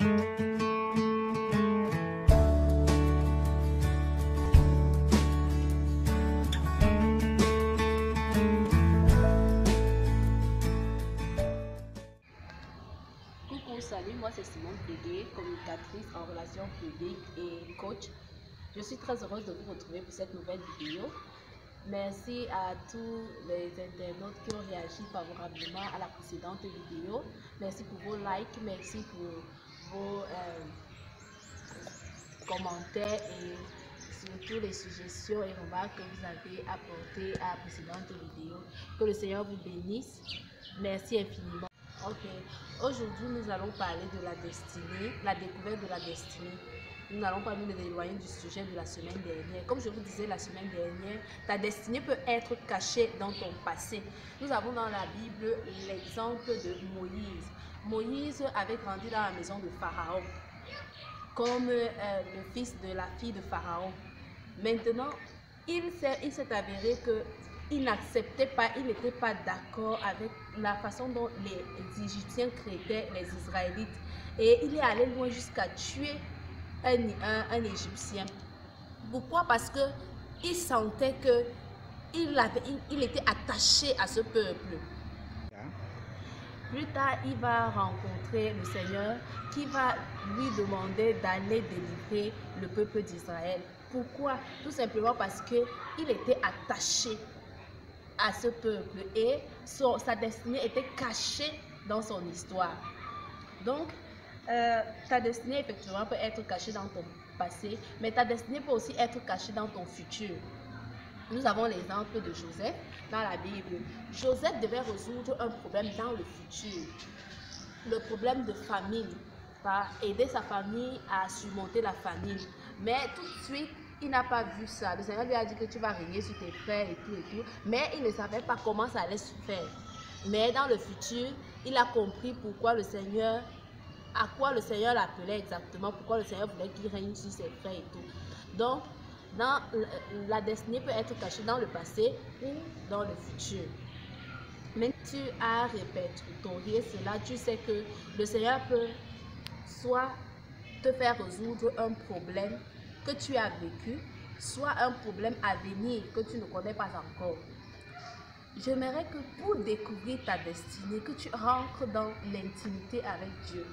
Salut, moi c'est Simone Pégué, communicatrice en relations publiques et coach. Je suis très heureuse de vous retrouver pour cette nouvelle vidéo. Merci à tous les internautes qui ont réagi favorablement à la précédente vidéo. Merci pour vos likes, merci pour vos commentaires et surtout les suggestions et remarques que vous avez apportées à la précédente vidéo. Que le Seigneur vous bénisse. Merci infiniment. Ok, aujourd'hui nous allons parler de la destinée, la découverte de la destinée. Nous n'allons pas nous éloigner du sujet de la semaine dernière. Comme je vous disais la semaine dernière, ta destinée peut être cachée dans ton passé. Nous avons dans la Bible l'exemple de Moïse. Moïse avait grandi dans la maison de Pharaon, comme le fils de la fille de Pharaon. Maintenant, il s'est avéré que il n'acceptait pas, il n'était pas d'accord avec la façon dont les Égyptiens traitaient les Israélites. Et il est allé loin jusqu'à tuer un Égyptien. Pourquoi? Parce qu'il sentait qu'il était attaché à ce peuple. Plus tard, il va rencontrer le Seigneur qui va lui demander d'aller délivrer le peuple d'Israël. Pourquoi? Tout simplement parce qu'il était attaché à ce peuple et sa destinée était cachée dans son histoire. Donc, ta destinée effectivement peut être cachée dans ton passé, mais ta destinée peut aussi être cachée dans ton futur. Nous avons l'exemple de Joseph dans la Bible. Joseph devait résoudre un problème dans le futur, le problème de famine, aider sa famille à surmonter la famine. Mais tout de suite, il n'a pas vu ça. Le Seigneur lui a dit que tu vas régner sur tes frères et tout, mais il ne savait pas comment ça allait se faire. Mais dans le futur, il a compris pourquoi le Seigneur, à quoi le Seigneur l'appelait exactement, pourquoi le Seigneur voulait qu'il règne sur ses frères et tout. Donc, la destinée peut être cachée dans le passé ou dans le futur. Mais tu as répertorié cela, tu sais que le Seigneur peut soit te faire résoudre un problème que tu as vécu, soit un problème à venir que tu ne connais pas encore. J'aimerais que pour découvrir ta destinée, que tu rentres dans l'intimité avec Dieu.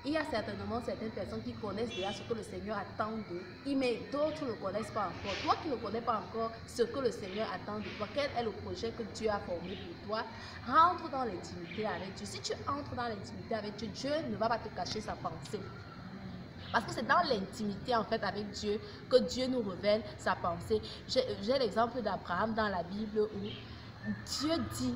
Il y a certainement certaines personnes qui connaissent déjà ce que le Seigneur attend d'eux, mais d'autres ne connaissent pas encore. Toi qui ne connais pas encore ce que le Seigneur attend de toi, quel est le projet que Dieu a formé pour toi, rentre dans l'intimité avec Dieu. Si tu entres dans l'intimité avec Dieu, Dieu ne va pas te cacher sa pensée. Parce que c'est dans l'intimité en fait avec Dieu que Dieu nous révèle sa pensée. J'ai l'exemple d'Abraham dans la Bible où Dieu dit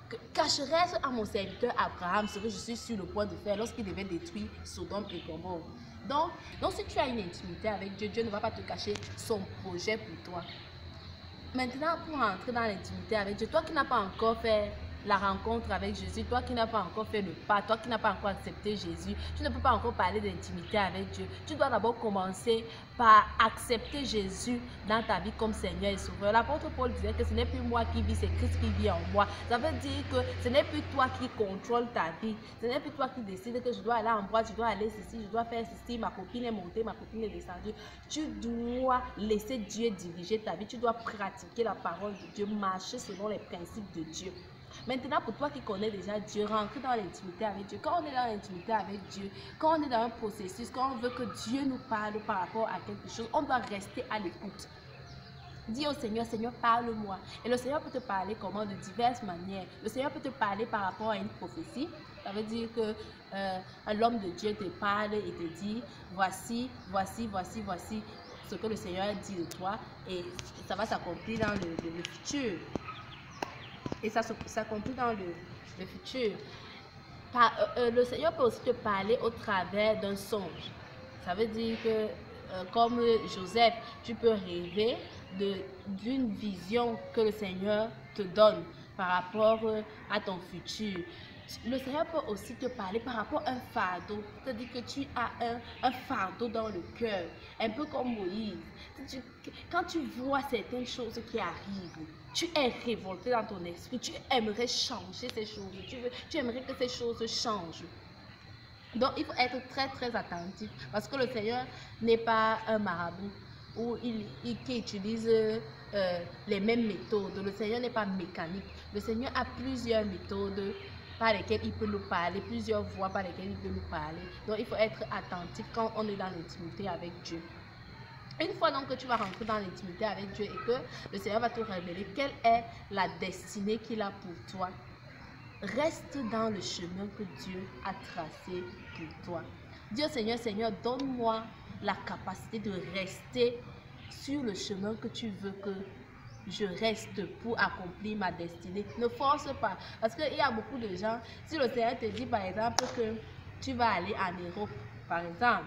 que cacherai-je à mon serviteur Abraham ce que je suis sur le point de faire lorsqu'il devait détruire Sodome et Gomorrhe. Donc si tu as une intimité avec Dieu, Dieu ne va pas te cacher son projet pour toi. Maintenant, pour entrer dans l'intimité avec Dieu, toi qui n'as pas encore fait la rencontre avec Jésus, toi qui n'as pas encore fait le pas, toi qui n'as pas encore accepté Jésus, tu ne peux pas encore parler d'intimité avec Dieu. Tu dois d'abord commencer par accepter Jésus dans ta vie comme Seigneur et Sauveur. L'apôtre Paul disait que ce n'est plus moi qui vis, c'est Christ qui vit en moi. Ça veut dire que ce n'est plus toi qui contrôle ta vie. Ce n'est plus toi qui décides que je dois aller en boîte, je dois aller ceci, je dois faire ceci, ma copine est montée, ma copine est descendue. Tu dois laisser Dieu diriger ta vie. Tu dois pratiquer la parole de Dieu, marcher selon les principes de Dieu. Maintenant, pour toi qui connais déjà Dieu, rentre dans l'intimité avec Dieu. Quand on est dans l'intimité avec Dieu, quand on est dans un processus, quand on veut que Dieu nous parle par rapport à quelque chose, on doit rester à l'écoute. Dis au Seigneur, Seigneur, parle-moi. Et le Seigneur peut te parler comment? De diverses manières. Le Seigneur peut te parler par rapport à une prophétie. Ça veut dire que l'homme de Dieu te parle et te dit, voici ce que le Seigneur dit de toi. Et ça va s'accomplir dans le futur. Et ça s'accomplit dans le futur. Le Seigneur peut aussi te parler au travers d'un songe. Ça veut dire que, comme Joseph, tu peux rêver d'une vision que le Seigneur te donne par rapport à ton futur. Le Seigneur peut aussi te parler par rapport à un fardeau. C'est-à-dire que tu as un fardeau dans le cœur, un peu comme Moïse. Quand tu vois certaines choses qui arrivent, tu es révolté dans ton esprit, tu aimerais changer ces choses, tu aimerais que ces choses changent. Donc, il faut être très attentif parce que le Seigneur n'est pas un marabout ou qui utilise les mêmes méthodes. Le Seigneur n'est pas mécanique. Le Seigneur a plusieurs méthodes par lesquelles il peut nous parler, plusieurs voies par lesquelles il peut nous parler. Donc, il faut être attentif quand on est dans l'intimité avec Dieu. Une fois donc que tu vas rentrer dans l'intimité avec Dieu et que le Seigneur va te révéler quelle est la destinée qu'il a pour toi, reste dans le chemin que Dieu a tracé pour toi. Dis au Seigneur, Seigneur, donne-moi la capacité de rester sur le chemin que tu veux que je reste pour accomplir ma destinée. Ne force pas. Parce qu'il y a beaucoup de gens, si le Seigneur te dit par exemple que tu vas aller en Europe, par exemple,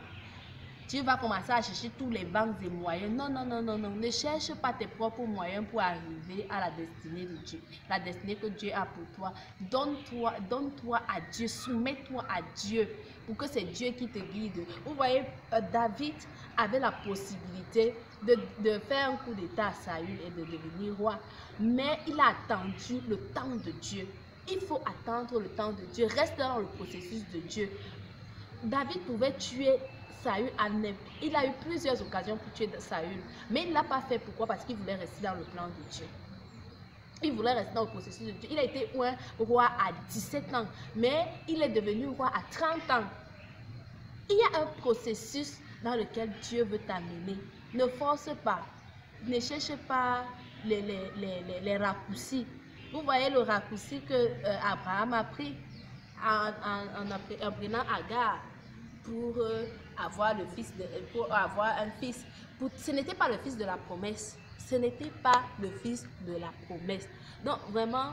tu vas commencer à chercher tous les banques et moyens. Non. Ne cherche pas tes propres moyens pour arriver à la destinée de Dieu. La destinée que Dieu a pour toi. Donne-toi à Dieu. Soumets-toi à Dieu pour que c'est Dieu qui te guide. Vous voyez, David avait la possibilité de faire un coup d'état à Saül et de devenir roi. Mais il a attendu le temps de Dieu. Il faut attendre le temps de Dieu. Reste dans le processus de Dieu. David pouvait tuer Saül il a eu plusieurs occasions pour tuer Saül, mais il ne l'a pas fait. Pourquoi? Parce qu'il voulait rester dans le plan de Dieu. Il voulait rester dans le processus de Dieu. Il a été roi à 17 ans, mais il est devenu roi à 30 ans. Il y a un processus dans lequel Dieu veut t'amener. Ne force pas. Ne cherche pas les raccourcis. Vous voyez le raccourci que Abraham a pris en prenant Agar pour avoir le fils pour avoir un fils. Ce n'était pas le fils de la promesse. Ce n'était pas le fils de la promesse. Donc vraiment,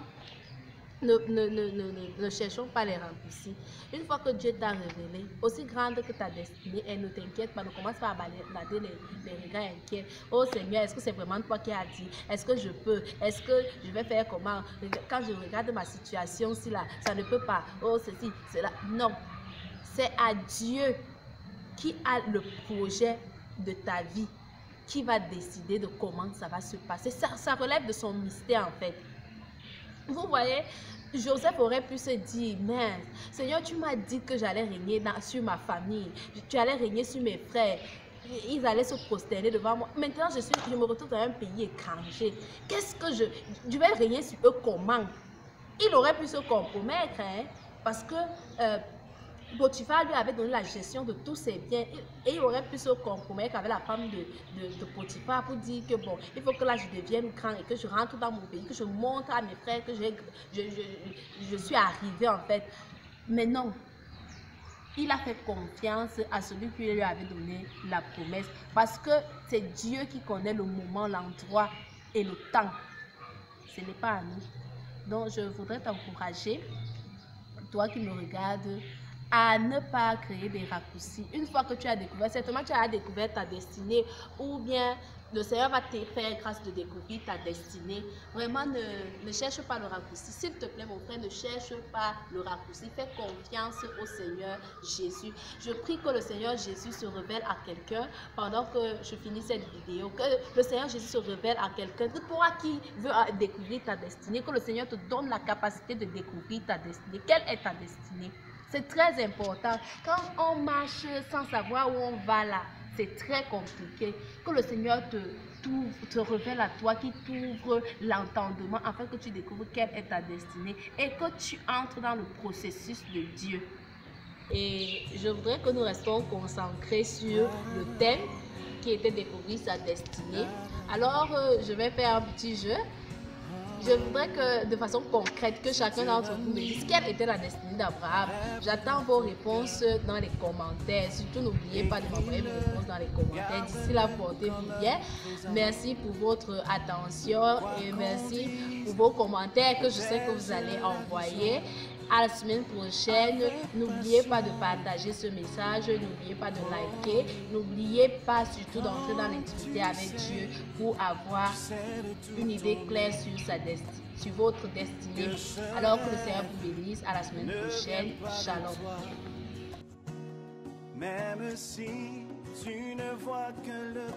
ne cherchons pas les raccourcis. Une fois que Dieu t'a révélé, aussi grande que ta destinée, et ne t'inquiète pas, ne commence pas à balader les regards inquiets. Oh Seigneur, est-ce que c'est vraiment toi qui as dit? Est-ce que je peux? Est-ce que je vais faire comment? Quand je regarde ma situation, si là, ça ne peut pas. Oh ceci, cela. Non. C'est à Dieu qui a le projet de ta vie, qui va décider de comment ça va se passer. Ça relève de son mystère en fait. Vous voyez, Joseph aurait pu se dire, mais Seigneur, tu m'as dit que j'allais régner sur ma famille, tu allais régner sur mes frères, ils allaient se prosterner devant moi. Maintenant, je me retrouve dans un pays étranger. Qu'est-ce que je vais régner sur eux comment? Il aurait pu se compromettre, hein, parce que Potiphar lui avait donné la gestion de tous ses biens et il aurait pu se compromettre avec la femme de Potiphar pour dire que bon, il faut que là je devienne grand et que je rentre dans mon pays, que je montre à mes frères que je suis arrivé en fait. Mais non, il a fait confiance à celui qui lui avait donné la promesse parce que c'est Dieu qui connaît le moment, l'endroit et le temps. Ce n'est pas à nous. Donc je voudrais t'encourager, toi qui me regardes, à ne pas créer des raccourcis. Une fois que tu as découvert, certainement tu as découvert ta destinée ou bien le Seigneur va te faire grâce de découvrir ta destinée. Vraiment, ne cherche pas le raccourci. S'il te plaît, mon frère, ne cherche pas le raccourci. Fais confiance au Seigneur Jésus. Je prie que le Seigneur Jésus se révèle à quelqu'un pendant que je finis cette vidéo. Que le Seigneur Jésus se révèle à quelqu'un. Toi qui veux découvrir ta destinée, que le Seigneur te donne la capacité de découvrir ta destinée. Quelle est ta destinée? C'est très important. Quand on marche sans savoir où on va là, c'est très compliqué. Que le Seigneur te révèle à toi, qui t'ouvre l'entendement afin que tu découvres quelle est ta destinée et que tu entres dans le processus de Dieu. Et je voudrais que nous restions concentrés sur le thème qui était découvrir sa destinée. Alors, je vais faire un petit jeu. Je voudrais que, de façon concrète, que chacun d'entre vous me dise quelle était la destinée d'Abraham. J'attends vos réponses dans les commentaires. Surtout, n'oubliez pas de m'envoyer vos réponses dans les commentaires. D'ici là, portez-vous bien. Merci pour votre attention et merci pour vos commentaires que je sais que vous allez envoyer. À la semaine prochaine, n'oubliez pas de partager ce message, n'oubliez pas de liker, n'oubliez pas surtout d'entrer dans l'intimité avec Dieu pour avoir une idée claire sur votre destinée. Alors que le Seigneur vous bénisse. À la semaine prochaine. Shalom. Même si tu ne vois que le